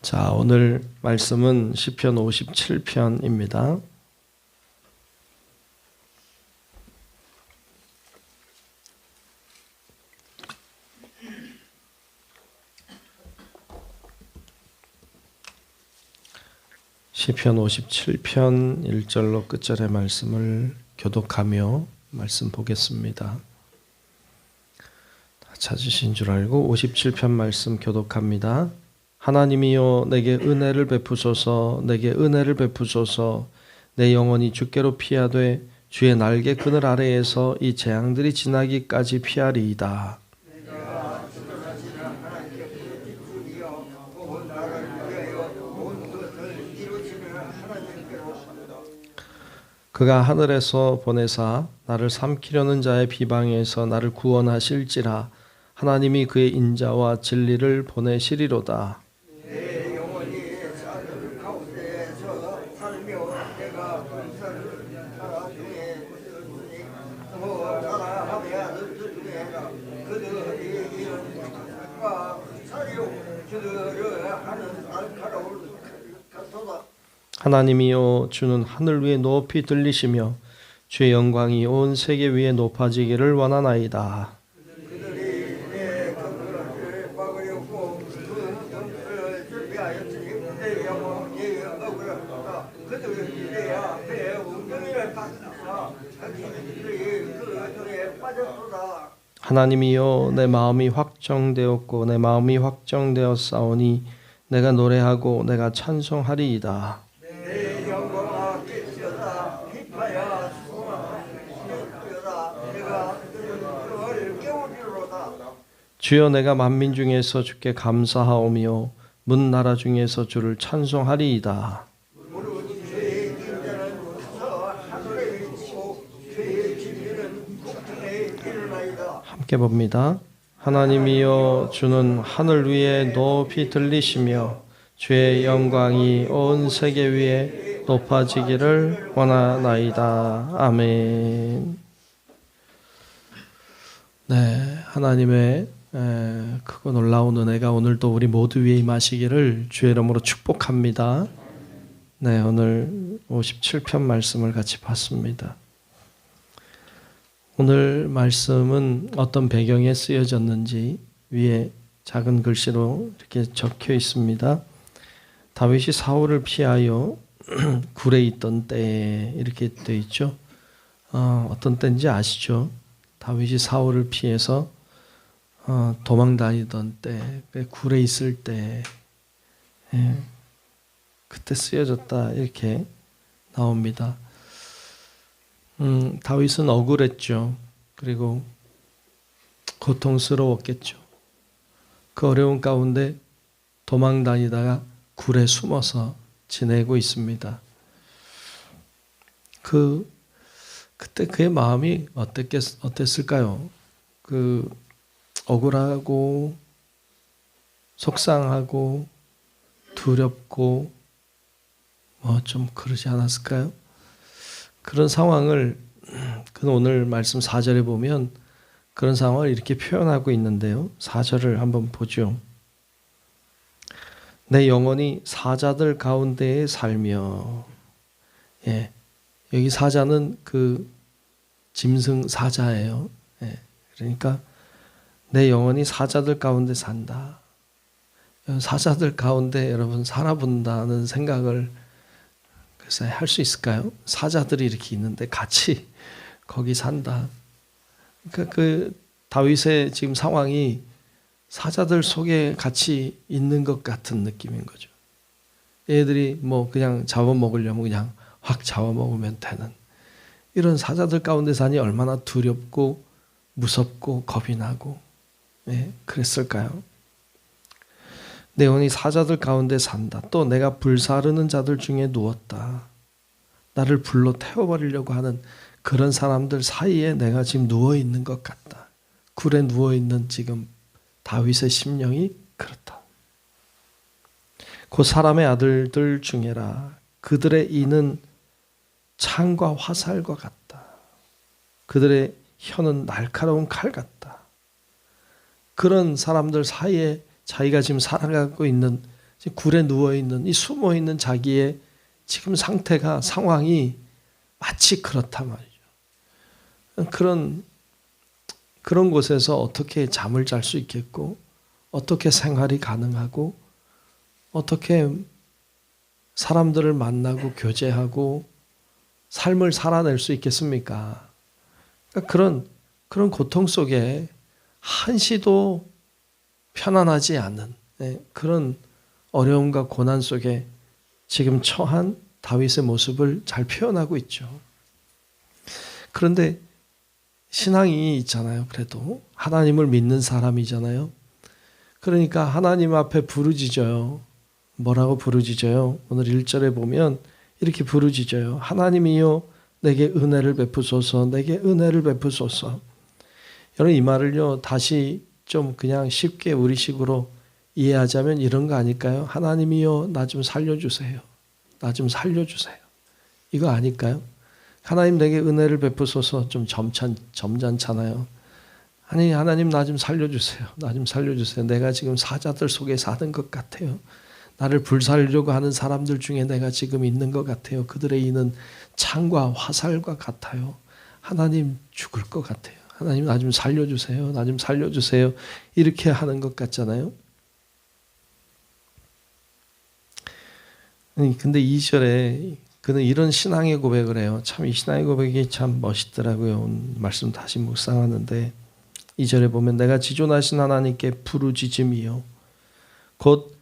자, 오늘 말씀은 시편 57편입니다. 시편 57편 1절로 끝절의 말씀을 교독하며 말씀 보겠습니다. 다 찾으신 줄 알고 57편 말씀 교독합니다. 하나님이여 내게 은혜를 베푸소서, 내게 은혜를 베푸소서. 내 영혼이 주께로 피하되 주의 날개 그늘 아래에서 이 재앙들이 지나기까지 피하리이다. 그가 하늘에서 보내사 나를 삼키려는 자의 비방에서 나를 구원하실지라. 하나님이 그의 인자와 진리를 보내시리로다. 내 영혼이 사들 가운데서 살며 내가 군사를 나라 중에 있으니 나라 하며 아들 중에 그들이 이런과 사려 그들을 하는 날카로울 같도다. 하나님이여 주는 하늘 위에 높이 들리시며 주의 영광이 온 세계 위에 높아지기를 원하나이다. 그들이 내 그들을 막으려고 그 영을 준비하였으니 내 영혼이 억울하다. 그들이 내 앞에 운명을 받다. 자기들이 그 중에 빠졌도다. 하나님이여 내 마음이 확정되었고 내 마음이 확정되었사오니 내가 노래하고 내가 찬송하리이다. 내 영광아 빛이여다. 빛하여 수고하여다. 내가 그를 깨우리로다. 주여 내가 만민 중에서 주께 감사하오며 문 나라 중에서 주를 찬송하리이다. 무릇 죄의 인자는 서 하늘에 있고 죄의 진리는 국중에 일어나이다. 함께 봅니다. 하나님이여 주는 하늘 위에 높이 들리시며 주의 영광이 온 세계 위에 높아지기를 원하나이다. 아멘. 네, 하나님의 크고 놀라운 은혜가 오늘도 우리 모두 위에 임하시기를 주의 이름으로 축복합니다. 네, 오늘 57편 말씀을 같이 봤습니다. 오늘 말씀은 어떤 배경에 쓰여졌는지 위에 작은 글씨로 이렇게 적혀 있습니다. 다윗이 사울을 피하여 굴에 있던 때에 이렇게 되어 있죠. 어떤 때인지 아시죠? 다윗이 사울을 피해서 도망 다니던 때, 굴에 있을 때, 그때 쓰여졌다 이렇게 나옵니다. 다윗은 억울했죠. 그리고 고통스러웠겠죠. 그 어려운 가운데 도망 다니다가 굴에 숨어서 지내고 있습니다. 그때 그의 마음이 어땠을까요? 억울하고 속상하고 두렵고 좀 그러지 않았을까요? 그런 상황을 오늘 말씀 4절에 보면 그런 상황을 이렇게 표현하고 있는데요. 4절을 한번 보죠. 내 영혼이 사자들 가운데에 살며. 여기 사자는 그 짐승 사자예요. 그러니까 내 영혼이 사자들 가운데 산다. 사자들 가운데 여러분 살아본다는 생각을 글쎄 할 수 있을까요? 사자들이 이렇게 있는데 같이 거기 산다. 그러니까 그 다윗의 지금 상황이 사자들 속에 같이 있는 것 같은 느낌인 거죠. 얘들이 그냥 잡아먹으려면 그냥 확 잡아먹으면 되는 이런 사자들 가운데 사니 얼마나 두렵고 무섭고 겁이 나고 그랬을까요? 내 영혼이 사자들 가운데 산다. 또 내가 불사르는 자들 중에 누웠다. 나를 불로 태워버리려고 하는 그런 사람들 사이에 내가 지금 누워있는 것 같다. 굴에 누워있는 지금 다윗의 심령이 그렇다. 그 사람의 아들들 중에라. 그들의 이는 창과 화살과 같다. 그들의 혀는 날카로운 칼 같다. 그런 사람들 사이에 자기가 지금 살아가고 있는 굴에 누워있는 이 숨어있는 자기의 지금 상태가 상황이 마치 그렇단 말이죠. 그런 곳에서 어떻게 잠을 잘 수 있겠고 어떻게 생활이 가능하고 어떻게 사람들을 만나고 교제하고 삶을 살아낼 수 있겠습니까? 그러니까 그런 고통 속에 한시도 편안하지 않는 그런 어려움과 고난 속에 지금 처한 다윗의 모습을 잘 표현하고 있죠. 그런데 신앙이 있잖아요. 그래도 하나님을 믿는 사람이잖아요. 그러니까 하나님 앞에 부르짖어요. 뭐라고 부르짖어요? 오늘 1절에 보면 이렇게 부르짖어요. 하나님이여 내게 은혜를 베푸소서, 내게 은혜를 베푸소서. 여러분 이 말을요 다시 좀 그냥 쉽게 우리식으로 이해하자면 이런 거 아닐까요? 하나님이여 나 좀 살려주세요. 나 좀 살려주세요. 이거 아닐까요? 하나님 내게 은혜를 베푸소서 좀 점잖잖아요. 아니 하나님 나 좀 살려주세요. 나 좀 살려주세요. 내가 지금 사자들 속에 사는 것 같아요. 나를 불살려고 하는 사람들 중에 내가 지금 있는 것 같아요. 그들의 이는 창과 화살과 같아요. 하나님 죽을 것 같아요. 하나님 나 좀 살려주세요. 나 좀 살려주세요. 이렇게 하는 것 같잖아요. 근데 2절에 그는 이런 신앙의 고백을 해요. 참 이 신앙의 고백이 참 멋있더라고요. 말씀 다시 묵상하는데 2절에 보면 내가 지존하신 하나님께 부르짖음이요. 곧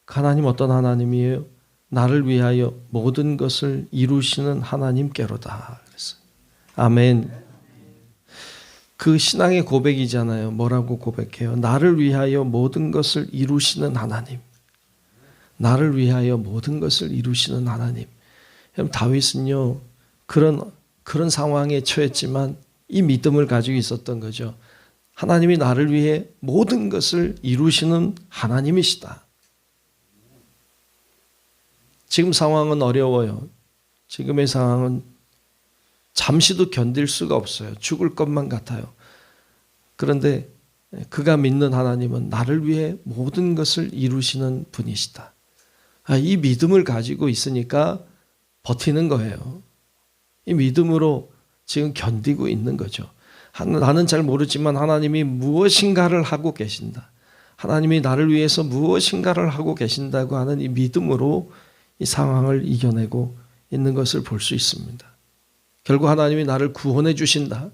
하나님 어떤 하나님이에요? 나를 위하여 모든 것을 이루시는 하나님께로다. 그랬어요. 아멘. 그 신앙의 고백이잖아요. 뭐라고 고백해요? 나를 위하여 모든 것을 이루시는 하나님. 나를 위하여 모든 것을 이루시는 하나님. 다윗은요 그런 상황에 처했지만 이 믿음을 가지고 있었던 거죠. 하나님이 나를 위해 모든 것을 이루시는 하나님이시다. 지금 상황은 어려워요. 지금의 상황은 잠시도 견딜 수가 없어요. 죽을 것만 같아요. 그런데 그가 믿는 하나님은 나를 위해 모든 것을 이루시는 분이시다. 이 믿음을 가지고 있으니까 버티는 거예요. 이 믿음으로 지금 견디고 있는 거죠. 나는 잘 모르지만 하나님이 무엇인가를 하고 계신다. 하나님이 나를 위해서 무엇인가를 하고 계신다고 하는 이 믿음으로 이 상황을 이겨내고 있는 것을 볼 수 있습니다. 결국 하나님이 나를 구원해 주신다.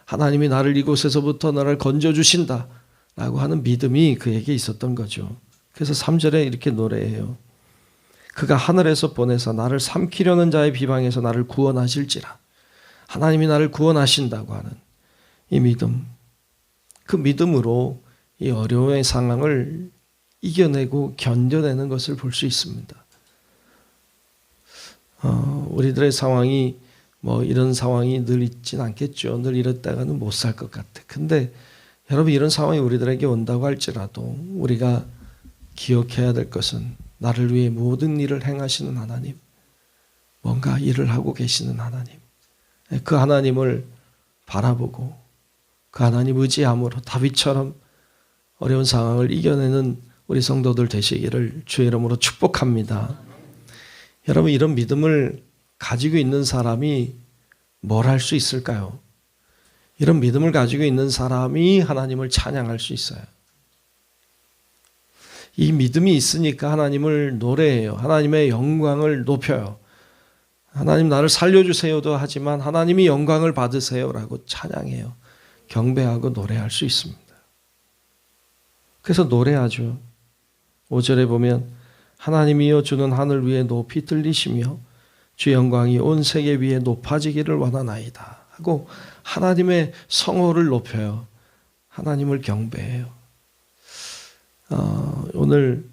하나님이 나를 이곳에서부터 나를 건져 주신다. 라고 하는 믿음이 그에게 있었던 거죠. 그래서 3절에 이렇게 노래해요. 그가 하늘에서 보내사 나를 삼키려는 자의 비방에서 나를 구원하실지라. 하나님이 나를 구원하신다고 하는 이 믿음. 그 믿음으로 이 어려움의 상황을 이겨내고 견뎌내는 것을 볼 수 있습니다. 우리들의 상황이 이런 상황이 늘 있진 않겠죠. 늘 이랬다가는 못 살 것 같아. 근데 여러분 이런 상황이 우리들에게 온다고 할지라도 우리가 기억해야 될 것은 나를 위해 모든 일을 행하시는 하나님, 뭔가 일을 하고 계시는 하나님, 그 하나님을 바라보고 그 하나님 의지함으로 다윗처럼 어려운 상황을 이겨내는 우리 성도들 되시기를 주의 이름으로 축복합니다. 여러분 이런 믿음을 가지고 있는 사람이 뭘 할 수 있을까요? 이런 믿음을 가지고 있는 사람이 하나님을 찬양할 수 있어요. 이 믿음이 있으니까 하나님을 노래해요. 하나님의 영광을 높여요. 하나님 나를 살려주세요도 하지만 하나님이 영광을 받으세요라고 찬양해요. 경배하고 노래할 수 있습니다. 그래서 노래하죠. 5절에 보면 하나님이여 주는 하늘 위에 높이 들리시며 주 영광이 온 세계 위에 높아지기를 원하나이다 하고 하나님의 성호를 높여요. 하나님을 경배해요. 오늘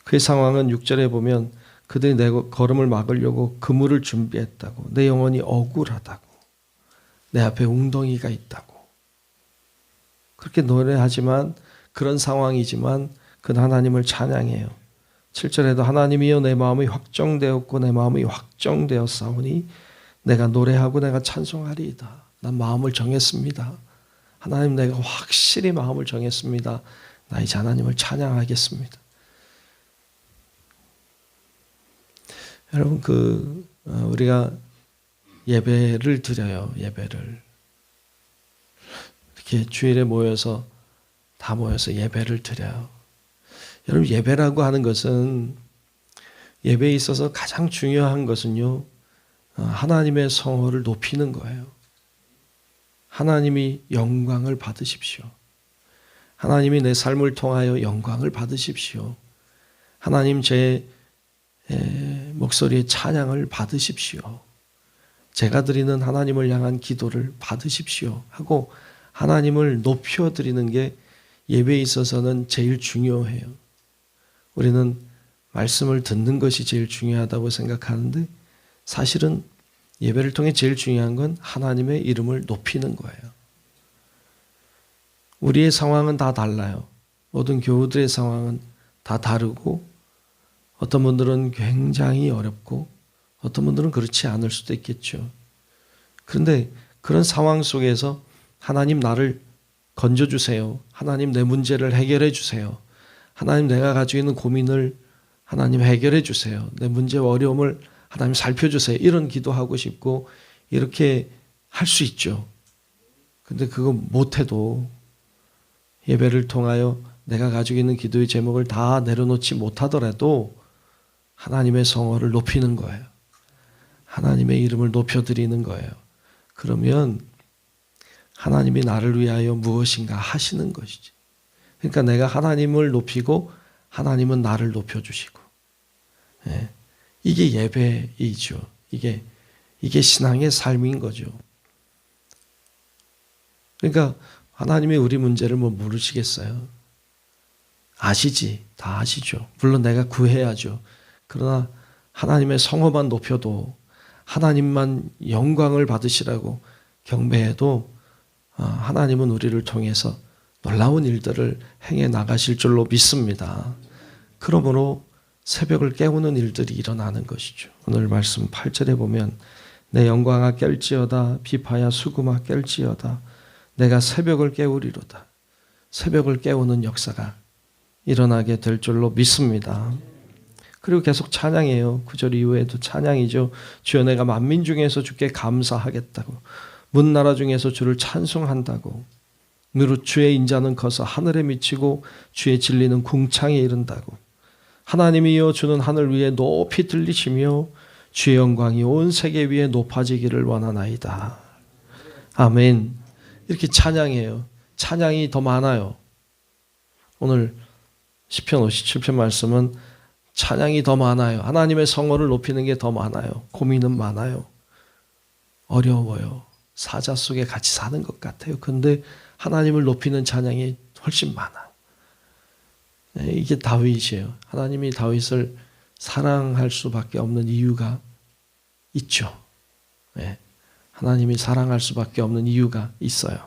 그의 상황은 6절에 보면 그들이 내 걸음을 막으려고 그물을 준비했다고, 내 영혼이 억울하다고, 내 앞에 웅덩이가 있다고 그렇게 노래하지만 그런 상황이지만 그는 하나님을 찬양해요. 7절에도 하나님이여 내 마음이 확정되었고 내 마음이 확정되었사오니 내가 노래하고 내가 찬송하리이다. 난 마음을 정했습니다. 하나님 내가 확실히 마음을 정했습니다. 나 이제 하나님을 찬양하겠습니다. 여러분 우리가 예배를 드려요. 예배를 이렇게 주일에 다 모여서 예배를 드려요. 여러분 예배라고 하는 것은 예배에 있어서 가장 중요한 것은요. 하나님의 성호를 높이는 거예요. 하나님이 영광을 받으십시오. 하나님이 내 삶을 통하여 영광을 받으십시오. 하나님 제 목소리의 찬양을 받으십시오. 제가 드리는 하나님을 향한 기도를 받으십시오 하고 하나님을 높여드리는 게 예배에 있어서는 제일 중요해요. 우리는 말씀을 듣는 것이 제일 중요하다고 생각하는데 사실은 예배를 통해 제일 중요한 건 하나님의 이름을 높이는 거예요. 우리의 상황은 다 달라요. 모든 교우들의 상황은 다 다르고 어떤 분들은 굉장히 어렵고 어떤 분들은 그렇지 않을 수도 있겠죠. 그런데 그런 상황 속에서 하나님 나를 건져주세요. 하나님 내 문제를 해결해 주세요. 하나님 내가 가지고 있는 고민을 하나님 해결해 주세요. 내 문제와 어려움을 하나님 살펴주세요. 이런 기도하고 싶고 이렇게 할 수 있죠. 근데 그거 못해도 예배를 통하여 내가 가지고 있는 기도의 제목을 다 내려놓지 못하더라도 하나님의 성호를 높이는 거예요. 하나님의 이름을 높여드리는 거예요. 그러면 하나님이 나를 위하여 무엇인가 하시는 것이지. 그러니까 내가 하나님을 높이고 하나님은 나를 높여주시고. 예. 이게 예배이죠. 이게 신앙의 삶인 거죠. 그러니까 하나님이 우리 문제를 모르시겠어요? 아시지. 다 아시죠. 물론 내가 구해야죠. 그러나 하나님의 성호만 높여도 하나님만 영광을 받으시라고 경배해도 하나님은 우리를 통해서 놀라운 일들을 행해 나가실 줄로 믿습니다. 그러므로 새벽을 깨우는 일들이 일어나는 것이죠. 오늘 말씀 8절에 보면 내 영광아 깰지어다 비파야 수금아 깰지어다 내가 새벽을 깨우리로다. 새벽을 깨우는 역사가 일어나게 될 줄로 믿습니다. 그리고 계속 찬양해요. 9절 이후에도 찬양이죠. 주여 내가 만민 중에서 주께 감사하겠다고 문나라 중에서 주를 찬송한다고 무릇 주의 인자는 커서 하늘에 미치고 주의 진리는 궁창에 이른다고 하나님이여 주는 하늘 위에 높이 들리시며 주의 영광이 온 세계 위에 높아지기를 원하나이다. 아멘. 이렇게 찬양해요. 찬양이 더 많아요. 오늘 시편 57편 말씀은 찬양이 더 많아요. 하나님의 성호를 높이는 게 더 많아요. 고민은 많아요. 어려워요. 사자 속에 같이 사는 것 같아요. 그런데 하나님을 높이는 찬양이 훨씬 많아요. 이게 다윗이에요. 하나님이 다윗을 사랑할 수밖에 없는 이유가 있죠. 하나님이 사랑할 수밖에 없는 이유가 있어요.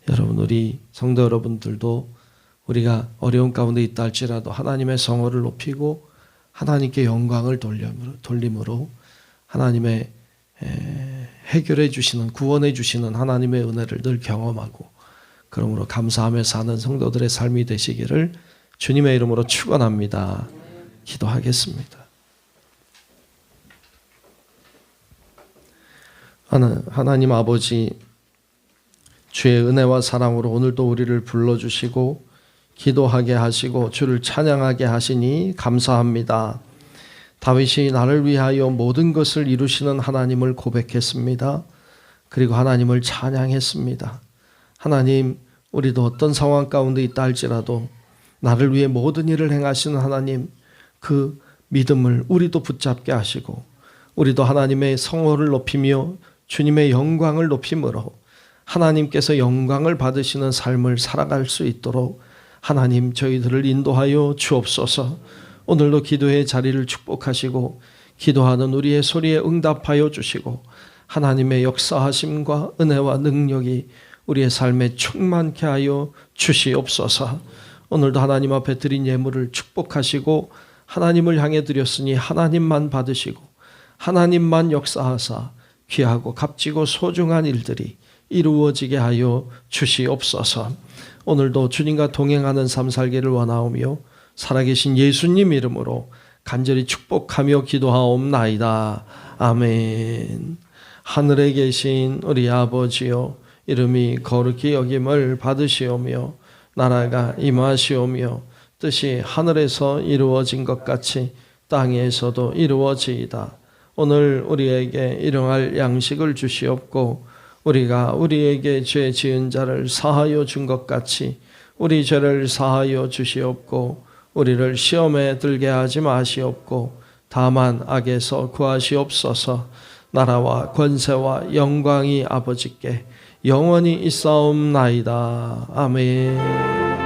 여러분, 우리 성도 여러분들도 우리가 어려운 가운데 있다 할지라도 하나님의 성호를 높이고 하나님께 영광을 돌림으로 하나님의 해결해 주시는 구원해 주시는 하나님의 은혜를 늘 경험하고 그러므로 감사하며 사는 성도들의 삶이 되시기를 주님의 이름으로 축원합니다. 기도하겠습니다. 하나님 아버지, 주의 은혜와 사랑으로 오늘도 우리를 불러주시고 기도하게 하시고 주를 찬양하게 하시니 감사합니다. 다윗이 나를 위하여 모든 것을 이루시는 하나님을 고백했습니다. 그리고 하나님을 찬양했습니다. 하나님, 우리도 어떤 상황 가운데 있다 할지라도 나를 위해 모든 일을 행하시는 하나님, 그 믿음을 우리도 붙잡게 하시고 우리도 하나님의 성호를 높이며 주님의 영광을 높임으로 하나님께서 영광을 받으시는 삶을 살아갈 수 있도록 하나님 저희들을 인도하여 주옵소서. 오늘도 기도의 자리를 축복하시고 기도하는 우리의 소리에 응답하여 주시고 하나님의 역사하심과 은혜와 능력이 우리의 삶에 충만케 하여 주시옵소서. 오늘도 하나님 앞에 드린 예물을 축복하시고 하나님을 향해 드렸으니 하나님만 받으시고 하나님만 역사하사 귀하고 값지고 소중한 일들이 이루어지게 하여 주시옵소서. 오늘도 주님과 동행하는 삶 살기를 원하오며 살아계신 예수님 이름으로 간절히 축복하며 기도하옵나이다. 아멘. 하늘에 계신 우리 아버지여, 이름이 거룩히 여김을 받으시오며 나라가 임하시오며 뜻이 하늘에서 이루어진 것 같이 땅에서도 이루어지이다. 오늘 우리에게 일용할 양식을 주시옵고 우리가 우리에게 죄 지은 자를 사하여 준 것 같이 우리 죄를 사하여 주시옵고 우리를 시험에 들게 하지 마시옵고 다만 악에서 구하시옵소서. 나라와 권세와 영광이 아버지께 영원히 있사옵나이다. 아멘.